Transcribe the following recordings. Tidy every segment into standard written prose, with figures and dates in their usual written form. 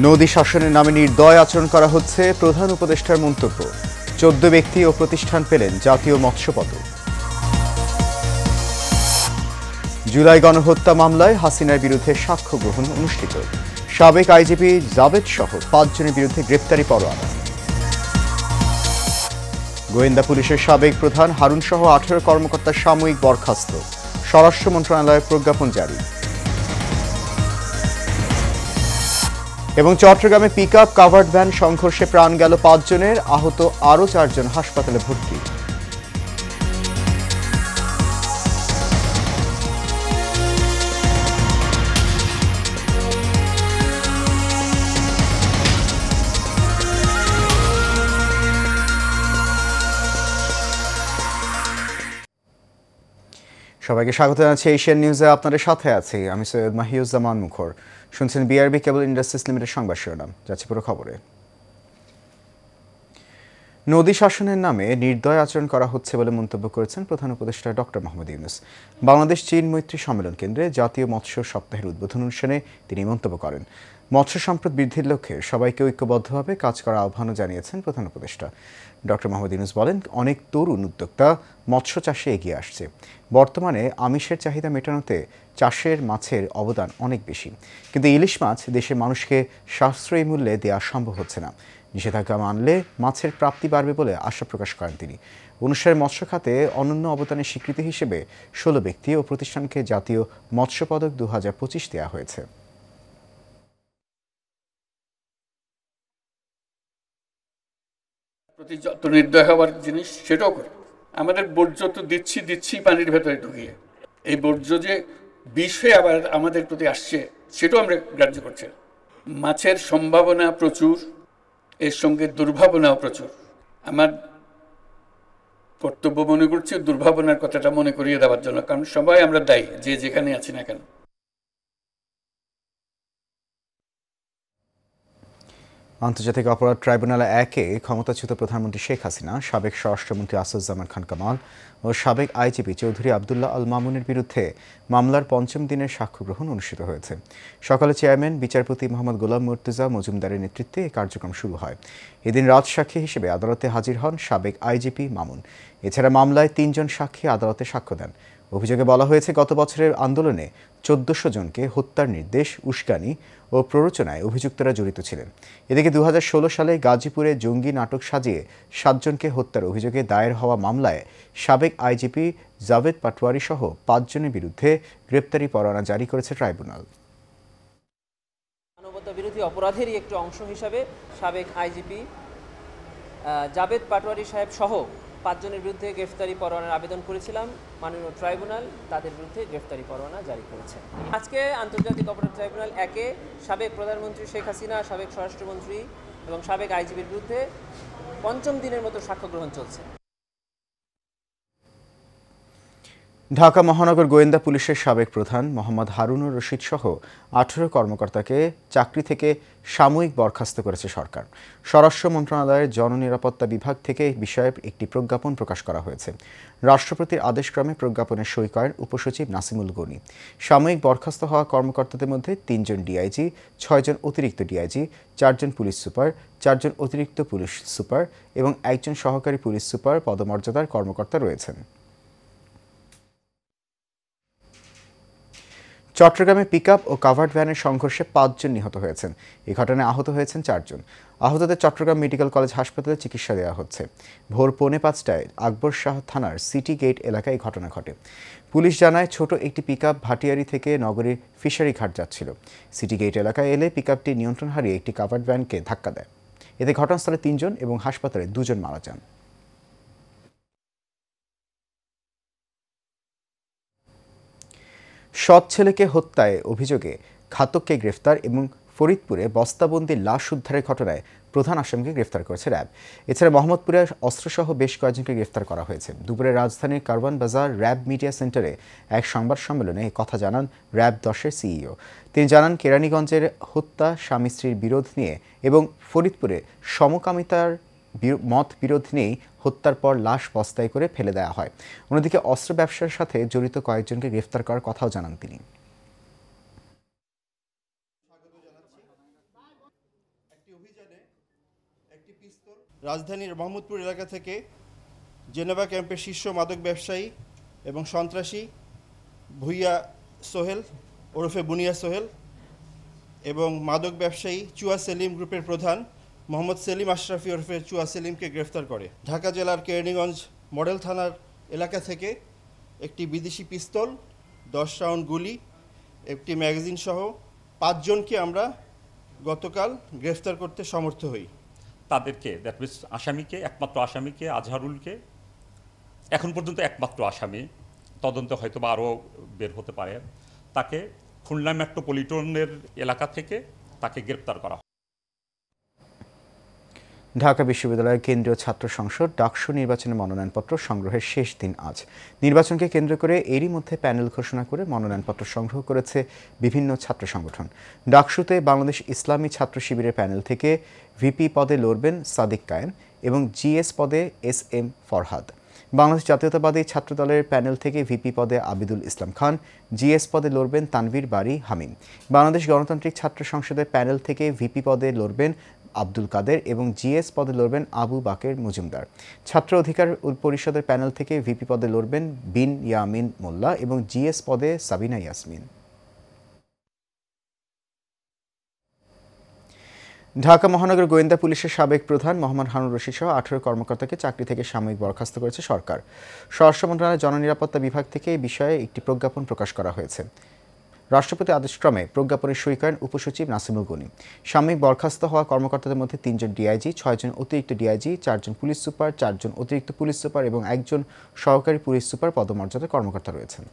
নদী শাসনের নামে নির্দয় আচরণ করা হচ্ছে, প্রধান উপদেষ্টার মন্তব্য। 14 ব্যক্তি ও প্রতিষ্ঠান পেলেন জাতীয় মৎস্য পদক। জুলাই গণহত্যা মামলায় হাসিনার বিরুদ্ধে সাক্ষ্য গ্রহণ অনুষ্ঠিত। সাবেক আইজিপি জাভেদ সহ 5 জনের বিরুদ্ধে গ্রেপ্তারি পরোয়ানা। গোয়েন্দা পুলিশের সাবেক প্রধান হারুন সহ 18 কর্মকর্তার সাময়িক বরখাস্ত। স্বরাষ্ট্র মন্ত্রণালয়ের প্রজ্ঞাপন জারি। এবং চট্টগ্রামে পিকআপ কাভার্ড ভ্যান সংঘর্ষে প্রাণ গেল 5 জনের, আহত আরও 4 জন হাসপাতালে ভর্তি। সবাইকে স্বাগত জানাচ্ছি এশিয়ান নিউজে। আপনাদের সাথে আছি আমি সৈয়দ মাহিউজ্জামান মুখর। শুনছেন বিআরবি কেবল ইন্ডাস্ট্রিজ লিমিটেড সংবাদ শিরোনাম। যাচ্ছে পুরো খবরে। নদী শাসনের নামে নির্দয় আচরণ করা হচ্ছে বলে মন্তব্য করেছেন প্রধান উপদেষ্টা ডক্টর মোহাম্মদ ইউনূস। বাংলাদেশ চীন মৈত্রী সম্মেলন কেন্দ্রে জাতীয় মৎস্য সপ্তাহের উদ্বোধন অনুষ্ঠানে তিনি মন্তব্য করেন। মৎস্য সম্পদ বৃদ্ধির লক্ষ্যে সবাইকে ঐক্যবদ্ধভাবে কাজ করার আহ্বানও জানিয়েছেন প্রধান উপদেষ্টা। ডক্টর মোহাম্মদ ইউনূস বলেন, অনেক তরুণ উদ্যোক্তা মৎস্য চাষে এগিয়ে আসছে। বর্তমানে আমিষের চাহিদা মেটানোতে চাষের মাছের অবদান অনেক বেশি, কিন্তু ইলিশ মাছ দেশের মানুষকে সাশ্রয়ী মূল্যে দেওয়া সম্ভব হচ্ছে না। নিষেধাজ্ঞা মানলে মাছের প্রাপ্তি বাড়বে বলে আশা প্রকাশ করেন তিনি। অনুষ্ঠানে মৎস্য খাতে অনন্য অবদানের স্বীকৃতি হিসেবে 16 ব্যক্তি ও প্রতিষ্ঠানকে জাতীয় মৎস্য পদক 2025 দেওয়া হয়েছে। প্রতি যত নির্দয় হওয়ার জিনিস সেটাও করে। আমাদের বর্জ্য তো দিচ্ছি পানির ভেতরে ঢুকিয়ে, এই বর্জ্য যে বিষ হয়ে আবার আমাদের প্রতি আসছে সেটাও আমরা গ্রাহ্য করছি। মাছের সম্ভাবনা প্রচুর, এর সঙ্গে দুর্ভাবনাও প্রচুর। আমার কর্তব্য মনে করছি দুর্ভাবনার কথাটা মনে করিয়ে দেওয়ার জন্য, কারণ সবাই আমরা দায়ী, যে যেখানে আছি না কেন। আন্তর্জাতিক অপরাধ ট্রাইব্যুনাল 1-এ ক্ষমতাচ্যুত প্রধানমন্ত্রী শেখ হাসিনা, সাবেক স্বরাষ্ট্রমন্ত্রী আসাদুজ্জামান খান কামাল ও সাবেক আইজিপি চৌধুরী আবদুল্লাহ আল মামুনের বিরুদ্ধে মামলার 5ম দিনের সাক্ষ্য গ্রহণ অনুষ্ঠিত হয়েছে। সকালে চেয়ারম্যান বিচারপতি মোহাম্মদ গোলাম মুর্তুজা মজুমদারের নেতৃত্বে এই কার্যক্রম শুরু হয়। এদিন রাজসাক্ষী হিসেবে আদালতে হাজির হন সাবেক আইজিপি মামুন। এছাড়া মামলায় 3 জন সাক্ষী আদালতে সাক্ষ্য দেন। অভিযোগে বলা হয়েছে, গত বছরের আন্দোলনে 1400 জনকে হত্যার নির্দেশ, উস্কানি ও প্ররোচনায় অভিযুক্তরা জড়িত ছিলেন। এদিকে 2016 সালে গাজীপুরে জঙ্গি নাটক সাজিয়ে 7 জনকে হত্যার অভিযোগে দায়ের হওয়া মামলায় সাবেক আইজিপি জাভেদ পাটোয়ারি সহ 5 জনের বিরুদ্ধে গ্রেপ্তারি পরোয়ানা জারি করেছে ট্রাইব্যুনাল। মানবতা বিরোধী অপরাধেরই একটি অংশ হিসাবে সাবেক আইজিপি জাভেদ পাটোয়ারি সাহেব সহ 5 জনের বিরুদ্ধে গ্রেফতারি পরোয়ানার আবেদন করেছিলাম। মাননীয় ট্রাইব্যুনাল তাদের বিরুদ্ধে গ্রেফতারি পরোয়ানা জারি করেছে। আজকে আন্তর্জাতিক অপরাধ ট্রাইব্যুনাল 1-এ সাবেক প্রধানমন্ত্রী শেখ হাসিনা, সাবেক স্বরাষ্ট্রমন্ত্রী এবং সাবেক আইজিপির বিরুদ্ধে 5ম দিনের মতো সাক্ষ্য গ্রহণ চলছে। ঢাকা মহানগর গোয়েন্দা পুলিশের সাবেক প্রধান মোহাম্মদ হারুনুর রশিদ সহ 18 কর্মকর্তাকে চাকরি থেকে সাময়িক বরখাস্ত করেছে সরকার। স্বরাষ্ট্র মন্ত্রণালয়ের জননিরাপত্তা বিভাগ থেকে এই বিষয়ে একটি প্রজ্ঞাপন প্রকাশ করা হয়েছে। রাষ্ট্রপতির আদেশক্রমে প্রজ্ঞাপনের সই করেন উপসচিব নাসিমুল গনি। সাময়িক বরখাস্ত হওয়া কর্মকর্তাদের মধ্যে 3 জন ডিআইজি, 6 জন অতিরিক্ত ডিআইজি, 4 জন পুলিশ সুপার, 4 জন অতিরিক্ত পুলিশ সুপার এবং 1 জন সহকারী পুলিশ সুপার পদমর্যাদার কর্মকর্তা রয়েছেন। চট্টগ্রামে পিকআপ ও কাভার্ড ভ্যানের সংঘর্ষে 5 জন নিহত হয়েছেন। এই ঘটনায় আহত হয়েছেন 4 জন। আহতদের চট্টগ্রাম মেডিকেল কলেজ হাসপাতালে চিকিৎসা দেওয়া হচ্ছে। ভোর 4:45টায় আকবর শাহ থানার সিটি গেট এলাকায় এই ঘটনা ঘটে। পুলিশ জানায়, ছোট একটি পিকআপ ভাটিয়ারি থেকে নগরীর ফিশারি ঘাট যাচ্ছিল। সিটি গেট এলাকায় এলে পিকআপটি নিয়ন্ত্রণ হারিয়ে একটি কাভার্ড ভ্যানকে ধাক্কা দেয়। এতে ঘটনাস্থলে 3 জন এবং হাসপাতালে 2 জন মারা যান। সৎ ছেলেকে হত্যায় অভিযোগে ঘাতককে গ্রেফতার এবং ফরিদপুরে বস্তাবন্দি লাশ উদ্ধারের ঘটনায় প্রধান আসামিকে গ্রেফতার করেছে র্যাব। এছাড়া মোহাম্মদপুরে অস্ত্রসহ বেশ কয়েকজনকে গ্রেফতার করা হয়েছে। দুপুরে রাজধানীর কারওয়ান বাজার র্যাব মিডিয়া সেন্টারে এক সংবাদ সম্মেলনে এই কথা জানান র্যাব 10-এর সিইও। তিনি জানান, কেরানীগঞ্জের হত্যা স্বামী স্ত্রীর বিরোধ নিয়ে এবং ফরিদপুরে সমকামিতার মত বিরোধ নিয়েই হত্যার পর লাশ বস্তায় করে ফেলে দেওয়া হয়। অন্যদিকে অস্ত্র ব্যবসার সাথে জড়িত কয়েকজনকে গ্রেফতার করার কথাও জানান তিনি। রাজধানীর মোহাম্মদপুর এলাকা থেকে জেনেভা ক্যাম্পের শীর্ষ মাদক ব্যবসায়ী এবং সন্ত্রাসী ভুইয়া সোহেল ওরফে বুনিয়া সোহেল এবং মাদক ব্যবসায়ী চুয়া সেলিম গ্রুপের প্রধান মোহাম্মদ সেলিম আশরাফি ওরফে চুয়া সেলিমকে গ্রেফতার করে। ঢাকা জেলার কেরানীগঞ্জ মডেল থানার এলাকা থেকে একটি বিদেশি পিস্তল, 10 রাউন্ড গুলি, একটি ম্যাগাজিন সহ 5 জনকে আমরা গতকাল গ্রেফতার করতে সমর্থ হই। তাদেরকে দ্যাট মিনস আসামিকে, একমাত্র আসামিকে আজহারুলকে, এখন পর্যন্ত একমাত্র আসামি, তদন্তে হয়তো বা আরও বের হতে পারে, তাকে খুলনা মেট্রোপলিটনের এলাকা থেকে তাকে গ্রেপ্তার করা হয়। ঢাকা বিশ্ববিদ্যালয়ের কেন্দ্রীয় ছাত্র সংসদ ডাকসু নির্বাচনের মনোনয়নপত্র সংগ্রহের শেষ দিন আজ। নির্বাচনকে কেন্দ্র করে এরই মধ্যে প্যানেল ঘোষণা করে মনোনয়নপত্র সংগ্রহ করেছে বিভিন্ন ছাত্র সংগঠন। ডাকসুতে বাংলাদেশ ইসলামী ছাত্র শিবিরের প্যানেল থেকে ভিপি পদে লড়বেন সাদিক কায়েম এবং জিএস পদে SM ফরহাদ। বাংলাদেশ জাতীয়তাবাদী ছাত্রদলের প্যানেল থেকে ভিপি পদে আবিদুল ইসলাম খান, জিএস পদে লড়বেন তানভীর বারী হামিম। বাংলাদেশ গণতান্ত্রিক ছাত্র সংসদের প্যানেল থেকে ভিপি পদে লড়বেন আব্দুল কাদের এবং জিএস পদে লড়বেন আবু বাকের মজুমদার। ছাত্র অধিকার পরিষদের প্যানেল থেকে ভিপি পদে লড়বেন বিন ইয়ামিন মোল্লা এবং জিএস পদে সাবিনা ইয়াসমিন। ঢাকা মহানগর গোয়েন্দা পুলিশের সাবেক প্রধান মোহাম্মদ হারুন রশিদ সহ 18 কর্মকর্তাকে চাকরি থেকে সাময়িক বরখাস্ত করেছে সরকার। স্বরাষ্ট্র মন্ত্রণালয়ের জননিরাপত্তা বিভাগ থেকে এই বিষয়ে একটি প্রজ্ঞাপন প্রকাশ করা হয়েছে। রাষ্ট্রপতি আদেশক্রমে প্রজ্ঞাপনের সই করেন উপসচিব নাসিমুল গনি। সাময়িক বরখাস্ত হওয়া কর্মকর্তাদের মধ্যে 3 জন ডিআইজি, 6 জন অতিরিক্ত ডিআইজি, 4 জন পুলিশ সুপার, 4 জন অতিরিক্ত পুলিশ সুপার এবং 1 জন সহকারী পুলিশ সুপার পদমর্যাদার কর্মকর্তা রয়েছেন।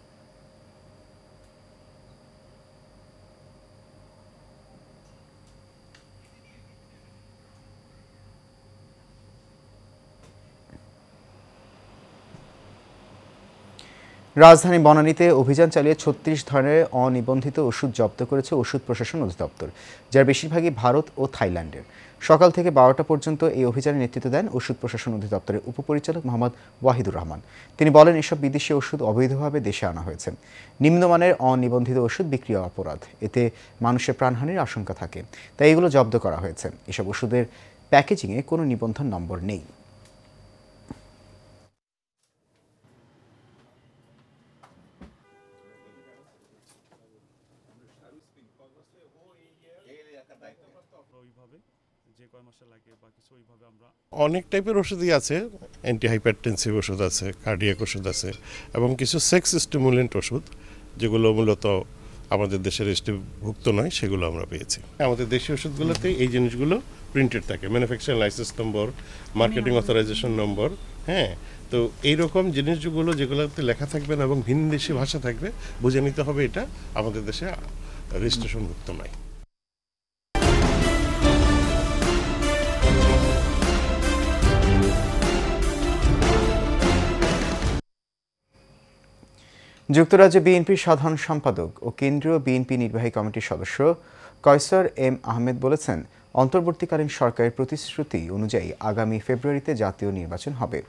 রাজধানী বনানীতে অভিযান চালিয়ে 36 ধরনের অনিবন্ধিত ওষুধ জব্দ করেছে ওষুধ প্রশাসন অধিদপ্তর, যার বেশিরভাগই ভারত ও থাইল্যান্ডের। সকাল থেকে 12টা পর্যন্ত এই অভিযানে নেতৃত্ব দেন ওষুধ প্রশাসন অধিদপ্তরের উপপরিচালক মোহাম্মদ ওয়াহিদুর রহমান। তিনি বলেন, এসব বিদেশি ওষুধ অবৈধভাবে দেশে আনা হয়েছে। নিম্নমানের অনিবন্ধিত ওষুধ বিক্রি অপরাধ, এতে মানুষের প্রাণহানির আশঙ্কা থাকে, তাই এগুলো জব্দ করা হয়েছে। এসব ওষুধের প্যাকেজিংয়ে কোনো নিবন্ধন নম্বর নেই। অনেক টাইপের ওষুধই আছে, অ্যান্টি হাইপারটেনসিভ ওষুধ আছে, কার্ডিয়াক ওষুধ আছে এবং কিছু সেক্স স্টিমুলেন্ট ওষুধ যেগুলো মূলত আমাদের দেশের রেজিস্ট্রিভুক্ত নয়, সেগুলো আমরা পেয়েছি। আমাদের দেশীয় ওষুধগুলোতে এই জিনিসগুলো প্রিন্টেড থাকে, ম্যানুফ্যাকচারিং লাইসেন্স নম্বর, মার্কেটিং অথরাইজেশন নম্বর। হ্যাঁ, তো এইরকম জিনিসগুলো যেগুলোতে লেখা থাকবে না এবং ভিন দেশি ভাষা থাকবে, বুঝে নিতে হবে এটা আমাদের দেশে রেজিস্ট্রেশনভুক্ত নয়। যুক্তরাজ্যে বিএনপির সাধারণ সম্পাদক ও কেন্দ্রীয় বিএনপি নির্বাহী কমিটির সদস্য কয়সার এম আহমেদ বলেছেন, অন্তর্বর্তীকালীন সরকারের প্রতিশ্রুতি অনুযায়ী আগামী ফেব্রুয়ারিতে জাতীয় নির্বাচন হবে।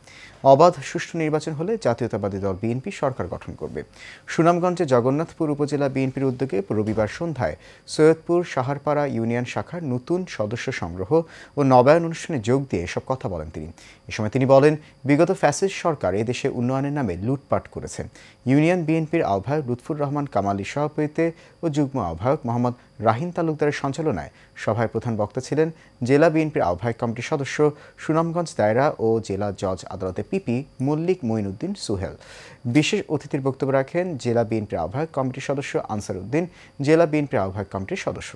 অবাধ সুষ্ঠু নির্বাচন হলে জাতীয়তাবাদী দল বিএনপি সরকার গঠন করবে। সুনামগঞ্জে জগন্নাথপুর উপজেলা বিএনপির উদ্যোগে রবিবার সন্ধ্যায় সৈয়দপুর সাহারপাড়া ইউনিয়ন শাখার নতুন সদস্য সংগ্রহ ও নবায়ন অনুষ্ঠানে যোগ দিয়ে এসব কথা বলেন তিনি। এ সময় তিনি বলেন, বিগত ফ্যাসিস্ট সরকার এদেশে উন্নয়নের নামে লুটপাট করেছে। ইউনিয়ন বিএনপির আহ্বায়ক লুৎফুর রহমান কামালির সভাপতিত্বে ও যুগ্ম আহ্বায়ক মোহাম্মদ রাহিন তালুকদারের সঞ্চালনায় সভায় প্রধান বক্তা ছিলেন জেলা বিএনপির আহ্বায়ক কমিটির সদস্য, সুনামগঞ্জ দায়রা ও জেলা জজ আদালতের পিপি মল্লিক মঈনুদ্দিন সুহেল। বিশেষ অতিথির বক্তব্য রাখেন জেলা বিএনপির আহ্বায়ক কমিটির সদস্য আনসার উদ্দিন, জেলা বিএনপির আহ্বায়ক কমিটির সদস্য।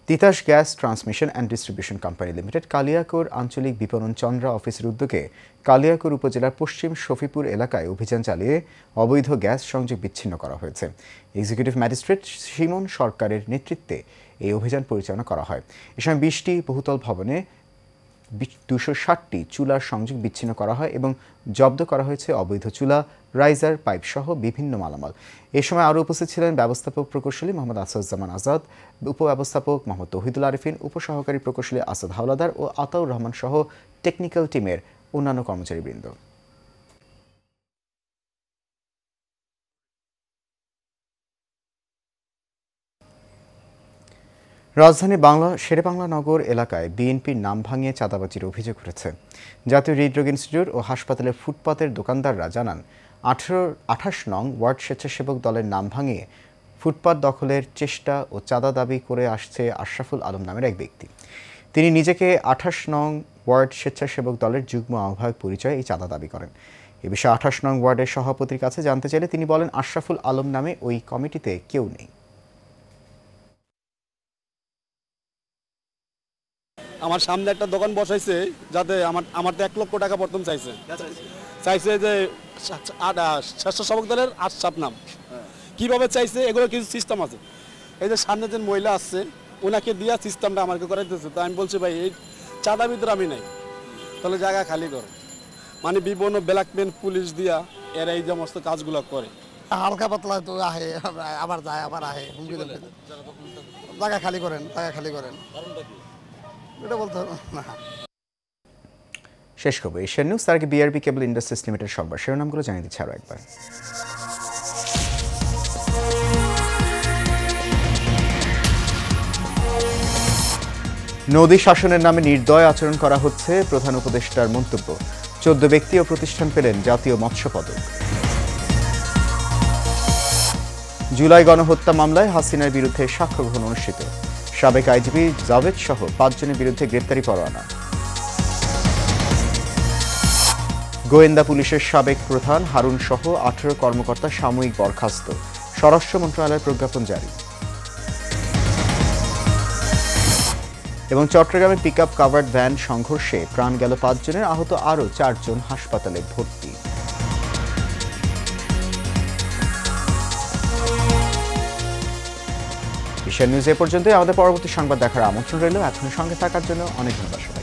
Titas gas transmission and distribution company limited Kaliakair আঞ্চলিক বিপণন চন্দ্রা অফিসের উদ্যোগে কালিয়াকৈর উপজেলার পশ্চিম শফিপুর এলাকায় অভিযান চালিয়ে অবৈধ গ্যাস সংযোগ বিচ্ছিন্ন করা হয়েছে। এক্সিকিউটিভ ম্যাজিস্ট্রেট সিমন সরকারের নেতৃত্বে এই অভিযান পরিচালনা করা হয়। এ সময় 20টি বহুতল ভবনে 260টি চুলার সংযোগ বিচ্ছিন্ন করা হয় এবং জব্দ করা হয়েছে অবৈধ চুলা, রাইজার, পাইপ সহ বিভিন্ন মালামাল। এ সময় আরও উপস্থিত ছিলেন ব্যবস্থাপক প্রকৌশলী মোহাম্মদ আসাদুজ্জামান আজাদ, উপব্যবস্থাপক মোহাম্মদ তৌহিদুল আরিফিন, উপসহকারী প্রকৌশলী আসাদ হাওলাদার ও আতাউর রহমান সহ টেকনিক্যাল টিমের অন্যান্য কর্মচারীবৃন্দ। রাজধানী শেরেবাংলা নগর এলাকায় বিএনপির নাম ভাঙিয়ে চাঁদাবাজির অভিযোগ উঠেছে। জাতীয় হৃদরোগ ইনস্টিটিউট ও হাসপাতালের ফুটপাতের দোকানদাররা জানান 28 নং ওয়ার্ড স্বেচ্ছাসেবক দলের নাম ভাঙিয়ে ফুটপাত দখলের চেষ্টা ও চাঁদা দাবি করে আসছে আশরাফুল আলম নামের এক ব্যক্তি। তিনি নিজেকে 28 নং ওয়ার্ড স্বেচ্ছাসেবক দলের যুগ্ম আহ্বায়ক পরিচয়ে এই চাঁদা দাবি করেন। এ বিষয়ে 28 নং ওয়ার্ডের সভাপতির কাছে জানতে চাইলে তিনি বলেন, আশরাফুল আলম নামে ওই কমিটিতে কেউ নেই। আমার সামনে একটা দোকান বসাইছে, যাতে আমার তো 1 লক্ষ টাকা প্রথম চাইছে যে স্বেচ্ছাসেবক দলের আশরাফ নাম। কিভাবে চাইছে এগুলো কিছু সিস্টেম আছে। এই যে সামনে যে মহিলা আসছে ওনাকে দিয়া সিস্টেমটা আমাকে করাইতেছে। তো আমি বলছি ভাই এই চাঁদার ভিতরে আমি নাই, তাহলে জায়গা খালি করো। মানে বিভিন্ন ব্ল্যাকমেন পুলিশ দিয়া এরা এই সমস্ত কাজগুলো করে। হালকা পাতলা তো আহে, আবার যায় আবার আহে, জায়গা খালি করেন এটা বলতে হবে না। শেষ খবর এশিয়ান নিউজ। তার আগে বিআরবি কেবল ইন্ডাস্ট্রিজ লিমিটেড সংবাদ শিরোনামগুলো জানিয়ে দিচ্ছে আরও একবার। নদী শাসনের নামে নির্দয় আচরণ করা হচ্ছে, প্রধান উপদেষ্টার মন্তব্য। 14 ব্যক্তি ও প্রতিষ্ঠান পেলেন জাতীয় মৎস্য পদক। জুলাই গণহত্যা মামলায় হাসিনার বিরুদ্ধে সাক্ষ্য গ্রহণ অনুষ্ঠিত। সাবেক আইজিপি জাভেদ সহ 5 জনের বিরুদ্ধে গ্রেপ্তারি পরোয়ানা। গোয়েন্দা পুলিশের সাবেক প্রধান হারুন সহ 18 কর্মকর্তা সাময়িক বরখাস্ত। স্বরাষ্ট্র মন্ত্রণালয়ের প্রজ্ঞাপন জারি। এবং চট্টগ্রামে পিকআপ কাভার্ড ভ্যান সংঘর্ষে প্রাণ গেল 5 জনের, আহত আরও 4 জন হাসপাতালে ভর্তি। এশিয়ান নিউজ এ পর্যন্তই। আমাদের পরবর্তী সংবাদ দেখার আমন্ত্রণ রইল। এখন সঙ্গে থাকার জন্য অনেক ধন্যবাদ।